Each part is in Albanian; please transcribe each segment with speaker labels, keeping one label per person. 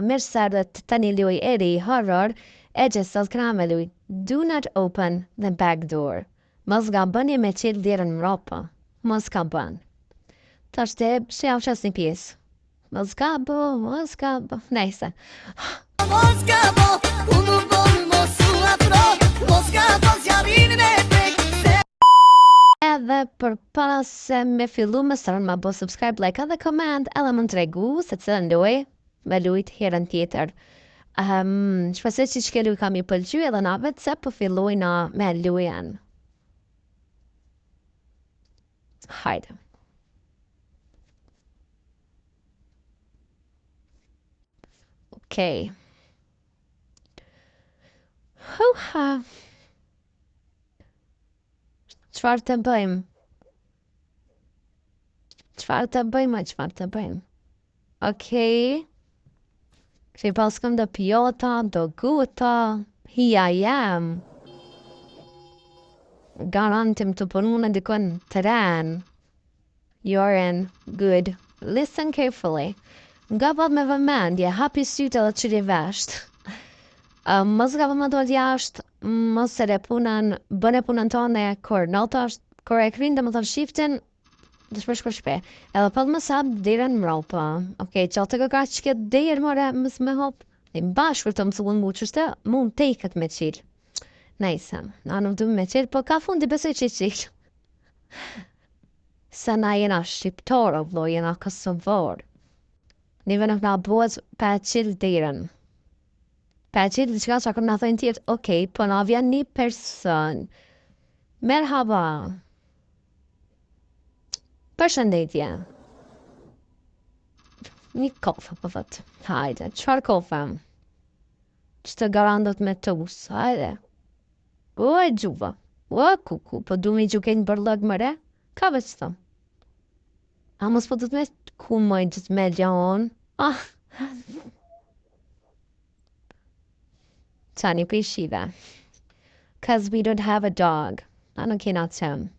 Speaker 1: Mirë sardët tani luaj eri horror e gjësot këna me luaj Do not open the back door. Mos ga bëni me qilë dirën mropa. Mos ka bën. Ta shte që javë qas një pjesë. Mos ga bë. Nejse. Edhe për pas se me fillu më sërën ma bo subscribe, like edhe comment edhe më në tregu se cilën luaj me lujt herën tjetër. Shpesoj që çka luj kam i pëlqy edhe na vetë se po filloj na me lujen. Hajde. Okej. Huha. Çfarë të bëjmë? Okej. Që pas kam do pjota, do guta, hia jam. Garantim të punu në dikon të ran. You're in. Good. Listen carefully. Nga vad me vëmendje, hapi sytë edhe qëri vesht. Mos nga vëmendje jashtë, mos e punën, bëne punën tonë kur nota është, kur e krynë dhe më të shiftin, dhe shpe. Edhe pëllë më sabë dirën mropa. Okej, që të këka që këtë dirë mëre mësë me hopë. Dhe më bashkër të më të mu qështë, mund të i këtë me qilë. Nejse, na nuk du me qilë, po ka fundi besoj që qilë. Se na jena shqiptarë, vlo, jena Kosovorë. Nive nuk na bëhet pa qilë dirën. Pa qilë dhe që ka në thënë tjetë, okej, po na vjen një person. Merhaba. Përshëndetje. Një kofe, po thëtë. Hajde, qëfar kofe? Që të garandot me tus, hajde. O, e gjuva. O, kuku, po du me i gjukenjë bërlëg mëre? Ka veç të? A mos po du të me ku moj gjithë me gjaon? Tani pishive. Cause we don't have a dog. A nuk kena qëm.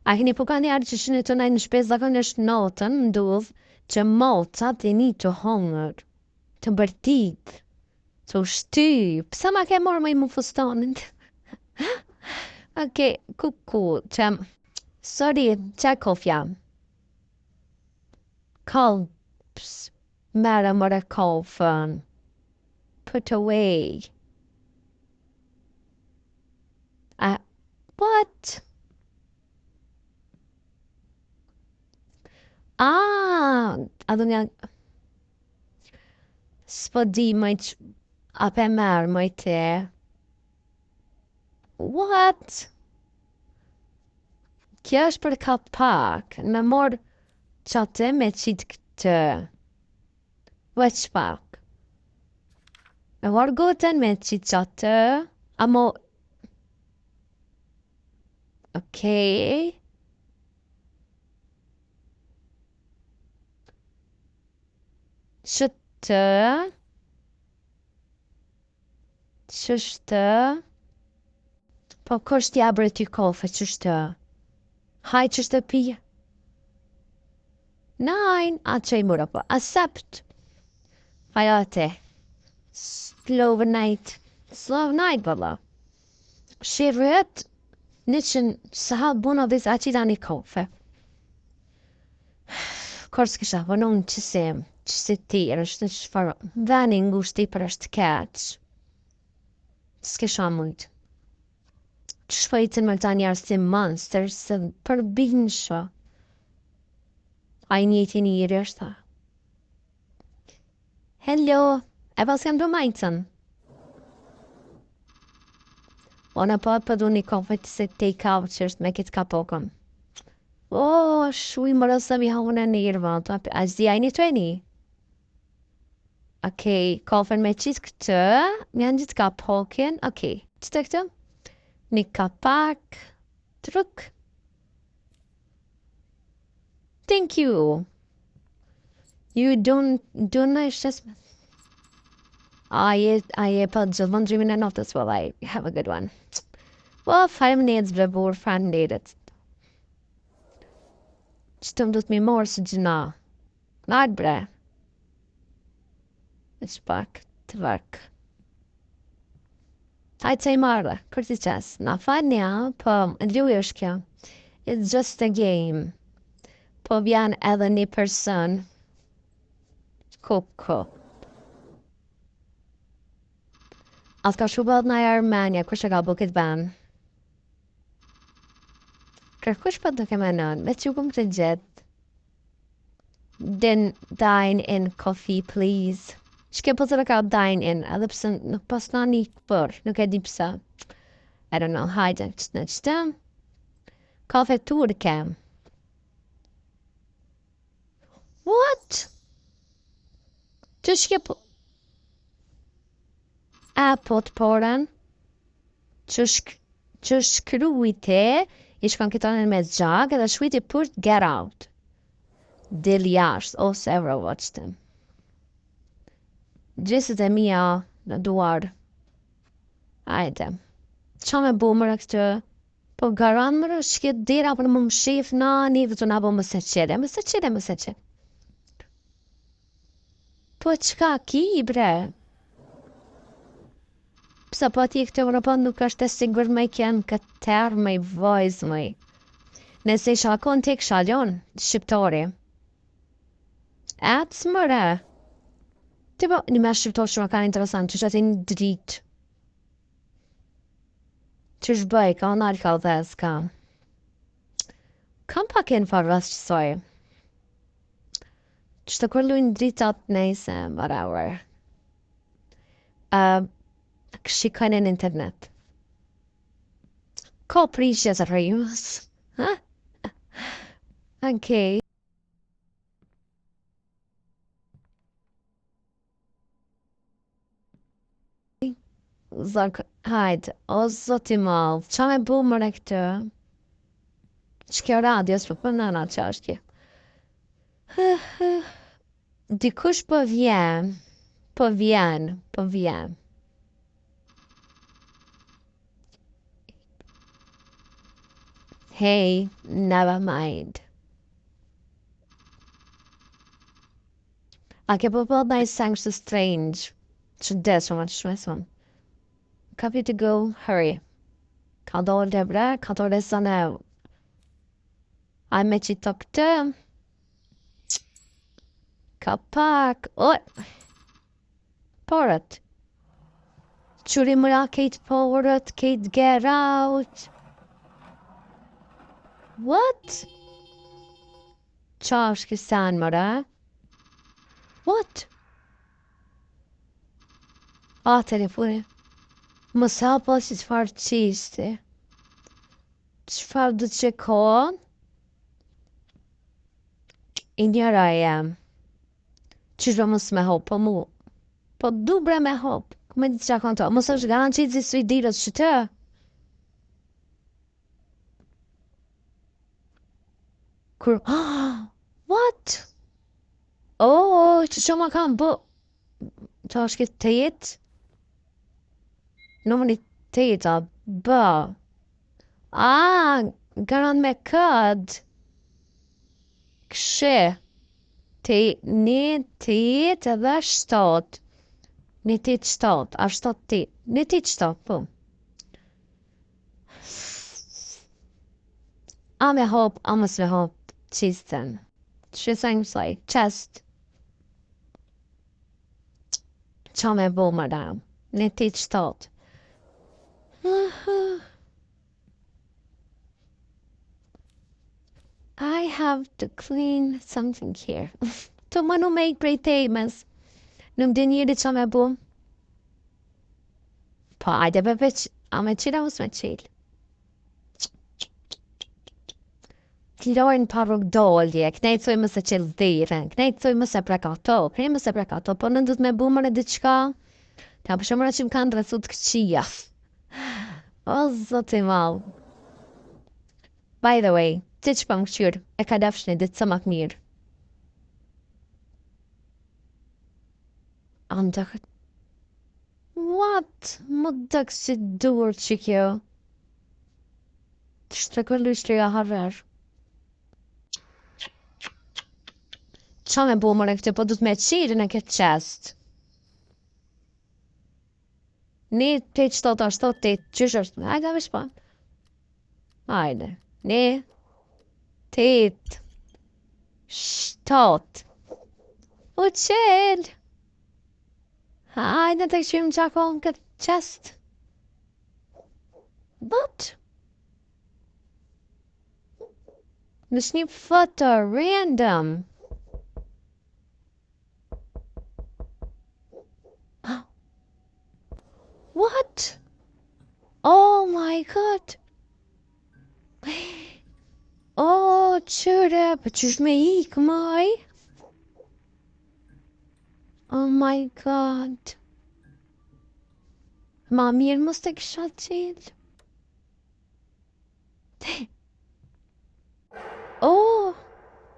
Speaker 1: A keni po ka njerë që shënë të najnë në shpes zakonisht notën, ndudh që mocat i një të hongër, të bërtit, të shty, pësa ma ke morë më i mu fustonin? Okej, kuku, që, sorry, që kofja? Kalps, mere mëre kofën, put away. What? A du një s'po di mëj që ape merë mëj te. What? Kjo është për kapak, në morë qate me qitë këtë. Veç pak. Me morë gotën me qitë qate, amo... Okej. Qështë po kështë jabre ty kofe, qështë haj qështë pija nine, atë që i mura po accept fajate slow night bala shirët niçin sa buno dhe sa qita një kofe kërës kisha vënon qësi tira, është në shfarë, veni ngushti për është keq. S'kisha mujt. Që shpëjtin me ta njerë si monster, se për binë shë. A i njëti njëri është ta. Hello, e pas kam do majtën. Ona po për du një kofe të se take out që është me kitë kapokën. O, shuj më rësëm i haun e njërë vëllë, a zdi a i një të e një? Okej, kofen me qitë këtë, më janë gjithë kapokin, okej, qëtë këtë? Një kapak, truk. Thank you. You don't know shesme. I pa gjithë dreaming e notës, well, I have a good one. Well, 5 minutes brebur, fan nedet. Që të më du të mi morë së gjëna. Nart bre. It's pak të vërk. Hajtë se I marrë, kur ti qes. Na falja, po, luj është kjo. It's just a game. Po vjen edhe një person. Ko. As ka shubad na Armenia, kush e ka bu këtë ban? Kush po të kemenon, me që kum të gjithë. Then dine in coffee, please. Shke po të ka dine in, edhe pëse nuk pas na një për, nuk e di pëse. I don't know, hajde, qëtë. Kafe turke. What? Që shke po... po të porën, që shkrujti, I shkon këtonin me zgjak, edhe shkrujti put get out. Dil jashtë, ose ever watched him. Gjësit e mija në duar. Ajde. Qa me bu mërë këtë? Po garan mërë, shket dira për më shif nani, dhe të nga bo më se qede. Po qka ki, bre? Psa po ti këtë Europën nuk është e sigur me kjenë këtë terë me vojzë me. Nëse I shakon të I këshalion, shqiptori. Atës mëre. Tipo, një me shqiptor shumë ka interesant, që që një dritë. Që shbëj, ka nërë ka dhez, ka. Kam pak farvas qësoj. Që të kur lujnë dritat nejse, whatever. Shikojnë në internet. Ko prishje të rejus? Okay. Zak, hajde, o zoti mal, qa me bu mëre këtë? Që kjo radios për përnëna që është kjo? Dikush po vjen. Hey, never mind. A ke po na I sang so strange. Që des shumë atë shmesëm. Copy to go, hurry. Ka dole Debra, ka dole Zanel. A me që të këtë. Ka pak. Porët. Quri mëra kejt porët, kejt get out. What? Qa është kësan mëra? What? Telefoni. Më sa po që të farë qisti. Që farë du të që kohën? I njëra e jam. Qishë më së me hopë, po mu. Po du bre me hopë. Këmë e ditë që akon to. Më së është garantë që I zisë I dirës që të. Kur... What? Që që ma kam bë... Qa është këtë të jetë? Nëmëri të jetë, bë... Garan me këd... Kështë... Një të jetë edhe shtot... Një të jetë shtot, a shtot të jetë... Një të jetë shtot, po... A me hop, a mës me hop... Qisten. Që sajnë mësaj, qest. Qa me bo më dam? Në ti qëtot. I have to clean something here. To më në me I prej temes. Në më njëri qa me bo? Po, ajde bebeq, a me qira us me qilë. Lojnë paruk dolje, knejtësoj më se qelë dhiren, knejtësoj më se prekato, po në ndët me bumër e diqka, ta për shumëra që më kanë dresut këqia. O, zoti mal. By the way, ti që pa më këqyrë, e ka dafshni ditë së mak mirë. Andëkët. What? Më dëkë si dur që kjo. Të shtrekër lështëri a harverë. Qa me bu mëre këtë, po du të me qirë në këtë qest. Një të që të ashtë të qysh është, hajde vesh pa. Hajde, një, të shtot. U qel. Hajde të këshim qakon këtë qest. But this new photo random. What? Oh my god. Oh, qyre, për qysh me ik, maj? Oh my god. Ma mirë mos të kisha qilë. Oh,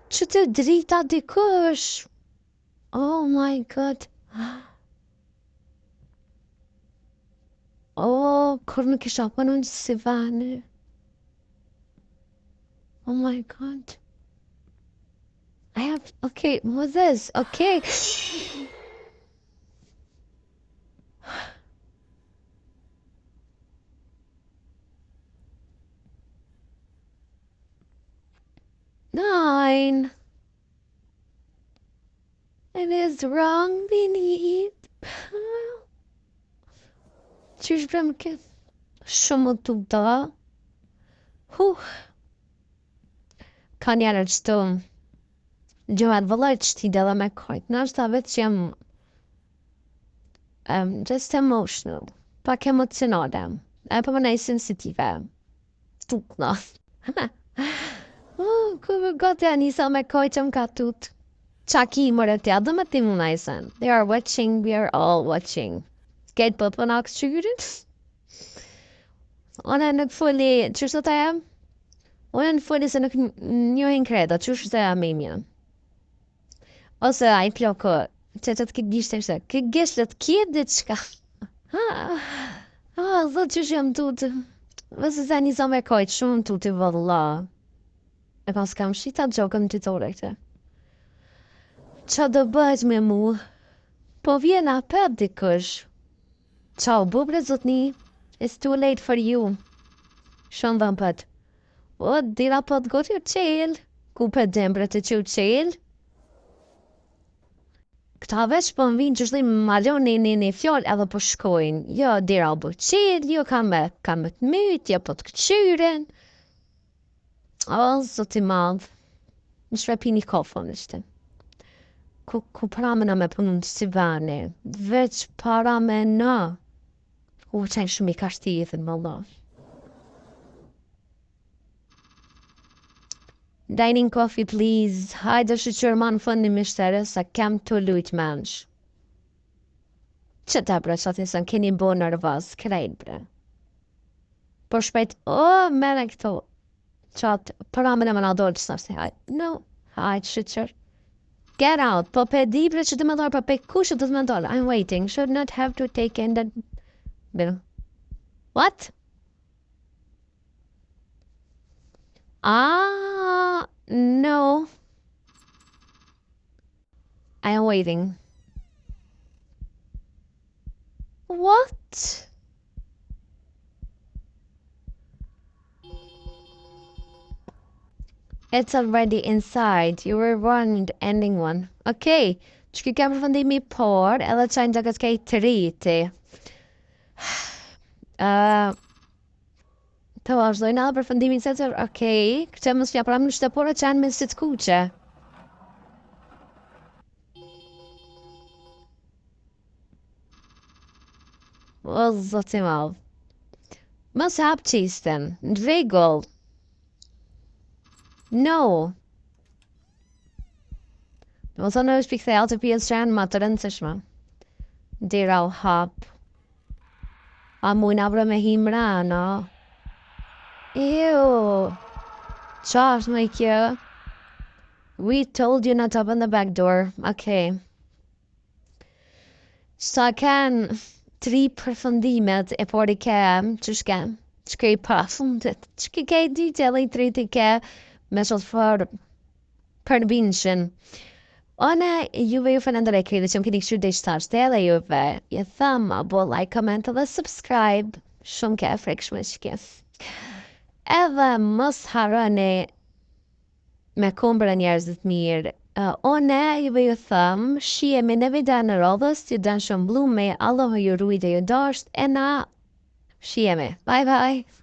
Speaker 1: që të drita dikush. Oh my god. Oh, kur nuk isha për në si vane. Oh my god. I have, okay, what's this? Okay. Nine. It is wrong beneath. Qysh brem këtë shumë të da. Ka njerë që të gjohet vëllaj që ti dhe me kajt. Në është ta vetë që jam just emotional. Pak emocionale. E për më nej sensitive. Tukna. Ku gati anisa me kajt që më ka tut. Qaki mërë të adë më timu najsen. They are watching, we are all watching. Skate për për në aksyrit. Ona nuk fulli, qështë të jam? Ona nuk fulli se nuk njohin kredo, qështë të jam e mjë. Ose a i ploko, që të këtë gjishtë e shtë, këtë gjishtë të kjetë dhe qka. Zot qështë jam tutë. Vësë se një me kojtë shumë tutë i vëlla. E ka s'kam shita gjokëm të të rekte. Qa do bëjt me mu? Po vjen apet dikush. Ciao, bubre zotni. It's too late for you. Shumë dhe mpët. O, dira po të gotë ju qel. Ku për dembre të që qel? Këta veç po më vinë që shlim malon një fjall edhe po shkojnë. Jo, dira bu qel, jo kam me të myt, jo po të këqyren. O, zoti madh. Në shrepi një kofën ishte. Ku para me në me punun të si vane. Veç para me në. U qenë shumë i kashti i thënë më Allah. Dining coffee, please. Hajde shëqër ma në fund një mishtere sa kem të lujt mensh. Që ta bre, që atin sën keni bo nërvaz, krejt bre. Por shpejt, mene këto. Qatë, para me në më në adolë që së hajt. No, hajt shëqër. Get out. Po pe di bre që të më dorë, po pe kushë të më dorë. I'm waiting. Should not have to take in that... Bill. What? No. I am waiting. What? It's already inside. You were warned, ending one. Okay. Që ke përfundimi por, edhe qajnë që kej të rriti. Të vazhdojnë edhe përfundimin se të okej. Këtë më s'ja pramë në shtëpore që janë me si të kuqe. O, zoti madh. Më se hap qisten. Në rregull. No. Më thonë është pikë thellë të pjesë që janë më të rëndësishme. Dira u hap. A mujnë abra me himra, no? Ew. Qa është me kjo? We told you not to open the back door. Okay. Sa kanë 3 përfundimet e por i kem, që shkem? Që ke I përfundit? Që ke detail I 3 të ke me sot për përbinshin. Ona juve ju falenderoj që më keni kështu deri sa edhe juve. Je thëmë, bo like, comment dhe subscribe. Shumë ke frekshme që Edhe mos harroni me kumbra njerëzit mirë. One juve ju thëmë, shihemi në video në rodhës, ju dënë shumë blume, Allah ju rujtë ju dasht, e na shihemi. Bye bye!